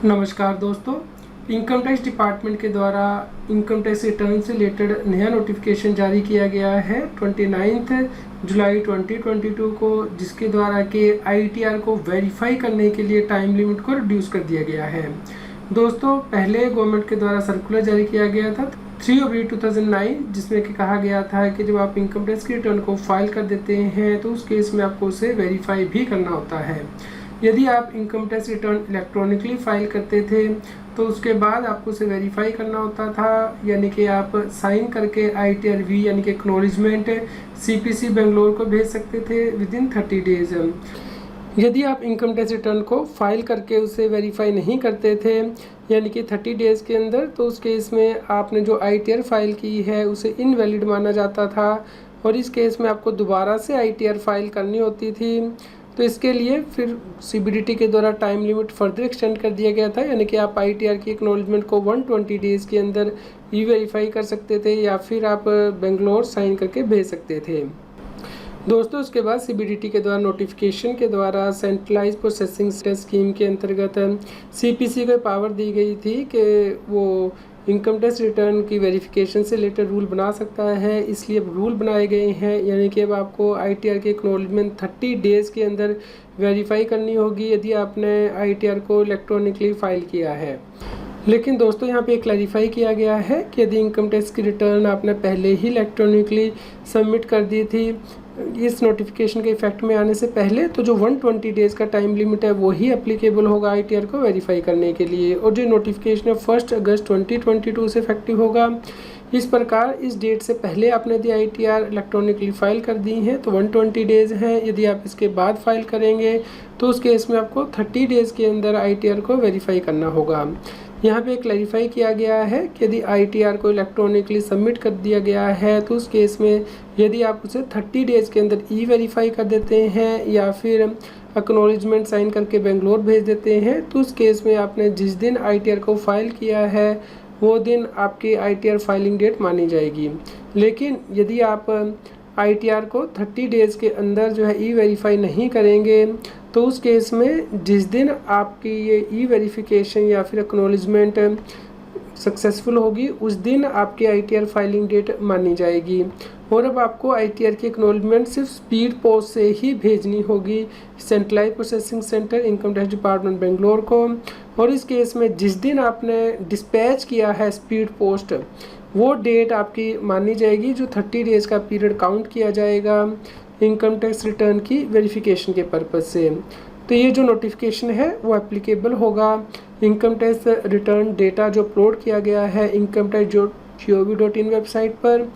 नमस्कार दोस्तों, income tax department के द्वारा इनकम टैक्स रिटर्न से रिलेटेड नया नोटिफिकेशन जारी किया गया है 29 जुलाई 2022 को, जिसके द्वारा के आईटीआर को वेरीफाई करने के लिए टाइम लिमिट को रिड्यूस कर दिया गया है। दोस्तों, पहले गवर्नमेंट के द्वारा सर्कुलर जारी किया गया था 3/2009, जिसमें कि कहा गया था कि जब आप इनकम टैक्स की रिटर्न को फाइल कर देते हैं तो उस केस में आपको उसे वेरीफाई भी करना होता है। यदि आप income tax return electronically file करते थे तो उसके बाद आपको उसे वेरीफाई करना होता था, यानी कि आप साइन करके ITRV यानी कि एक्नॉलेजमेंट CPC बेंगलोर को भेज सकते थे विदिन 30 डेज। यदि आप इनकम टैक्स रिटर्न को फाइल करके उसे वेरीफाई नहीं करते थे यानी कि 30 डेज़ के अंदर, तो उस केस में आपने जो ITR फाइल की है उसे इनवैलिड माना जाता था और इस केस में आपको दोबारा से ITR फाइल करनी होती थी। तो इसके लिए फिर CBDT के द्वारा टाइम लिमिट फर्दर एक्सटेंड कर दिया गया था, यानी कि आप ITR की एक्नॉलेजमेंट को 120 डेज़ के अंदर वेरीफाई कर सकते थे या फिर आप बेंगलोर साइन करके भेज सकते थे। दोस्तों, उसके बाद CBDT के द्वारा नोटिफिकेशन के द्वारा सेंट्रलाइज प्रोसेसिंग स्कीम के अंतर्गत CPC को पावर दी गई थी कि वो इनकम टैक्स रिटर्न की वेरिफिकेशन से रिलेटेड रूल बना सकता है। इसलिए अब रूल बनाए गए हैं, यानी कि अब आपको ITR की एक्नॉलेजमेंट 30 डेज़ के अंदर वेरीफाई करनी होगी यदि आपने ITR को इलेक्ट्रॉनिकली फाइल किया है। लेकिन दोस्तों, यहाँ पे क्लैरिफाई किया गया है कि यदि इनकम टैक्स की रिटर्न आपने पहले ही इलेक्ट्रॉनिकली सबमिट कर दी थी इस नोटिफिकेशन के इफेक्ट में आने से पहले, तो जो 120 डेज़ का टाइम लिमिट है वही एप्लीकेबल होगा ITR को वेरीफाई करने के लिए, और जो नोटिफिकेशन है 1 अगस्त 2022 से इफेक्टिव होगा। इस प्रकार इस डेट से पहले आपने यदि ITR इलेक्ट्रॉनिकली फाइल कर दी है तो 120 डेज़ हैं। यदि आप इसके बाद फाइल करेंगे तो उस केस में आपको 30 डेज़ के अंदर ITR को वेरीफाई करना होगा। यहाँ पे क्लैरिफाई किया गया है कि यदि ITR को इलेक्ट्रॉनिकली सबमिट कर दिया गया है तो उस केस में यदि आप उसे 30 डेज़ के अंदर वेरीफाई कर देते हैं या फिर एक्नॉलेजमेंट साइन करके बेंगलोर भेज देते हैं, तो उस केस में आपने जिस दिन ITR को फाइल किया है वो दिन आपकी ITR फाइलिंग डेट मानी जाएगी। लेकिन यदि आप ITR को 30 डेज़ के अंदर जो है वेरीफाई नहीं करेंगे तो उस केस में जिस दिन आपकी ये वेरिफिकेशन या फिर एक्नॉलेजमेंट सक्सेसफुल होगी उस दिन आपकी ITR फाइलिंग डेट मानी जाएगी। और अब आपको ITR की एक्नॉलेजमेंट सिर्फ स्पीड पोस्ट से ही भेजनी होगी centralise processing centre income tax department Bangalore को, और इस केस में जिस दिन आपने डिस्पैच किया है स्पीड पोस्ट वो डेट आपकी मानी जाएगी, जो 30 डेज़ का पीरियड काउंट किया जाएगा इनकम टैक्स रिटर्न की वेरिफिकेशन के पर्पज़ से। तो ये जो नोटिफिकेशन है वो एप्लीकेबल होगा इनकम टैक्स रिटर्न डेटा जो अपलोड किया गया है incometax.gov.in वेबसाइट पर।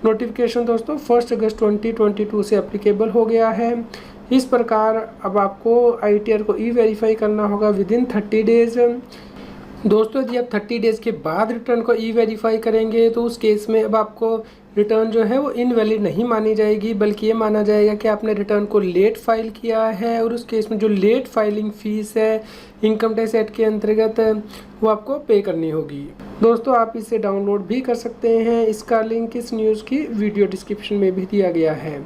नोटिफिकेशन दोस्तों 1 अगस्त 2022 से एप्लीकेबल हो गया है। इस प्रकार अब आपको ITR को वेरीफाई करना होगा विदिन 30 डेज़। दोस्तों, यदि आप 30 डेज़ के बाद रिटर्न को वेरीफाई करेंगे तो उस केस में अब आपको रिटर्न जो है वो इनवैलिड नहीं मानी जाएगी, बल्कि ये माना जाएगा कि आपने रिटर्न को लेट फाइल किया है, और उस केस में जो लेट फाइलिंग फ़ीस है इनकम टैक्स एक्ट के अंतर्गत वो आपको पे करनी होगी। दोस्तों, आप इसे डाउनलोड भी कर सकते हैं, इसका लिंक इस न्यूज़ की वीडियो डिस्क्रिप्शन में भी दिया गया है।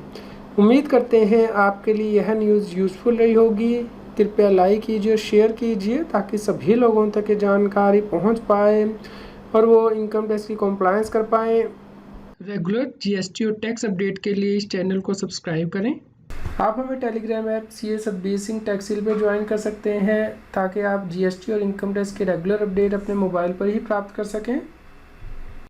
उम्मीद करते हैं आपके लिए यह न्यूज़ यूज़फुल रही होगी। कृपया लाइक कीजिए, शेयर कीजिए ताकि सभी लोगों तक ये जानकारी पहुंच पाए और वो इनकम टैक्स की कॉम्प्लायंस कर पाएँ। रेगुलर GST और टैक्स अपडेट के लिए इस चैनल को सब्सक्राइब करें। आप हमें Telegram app CA Satbir Singh टैक्सिल पर ज्वाइन कर सकते हैं ताकि आप GST और इनकम टैक्स के रेगुलर अपडेट अपने मोबाइल पर ही प्राप्त कर सकें।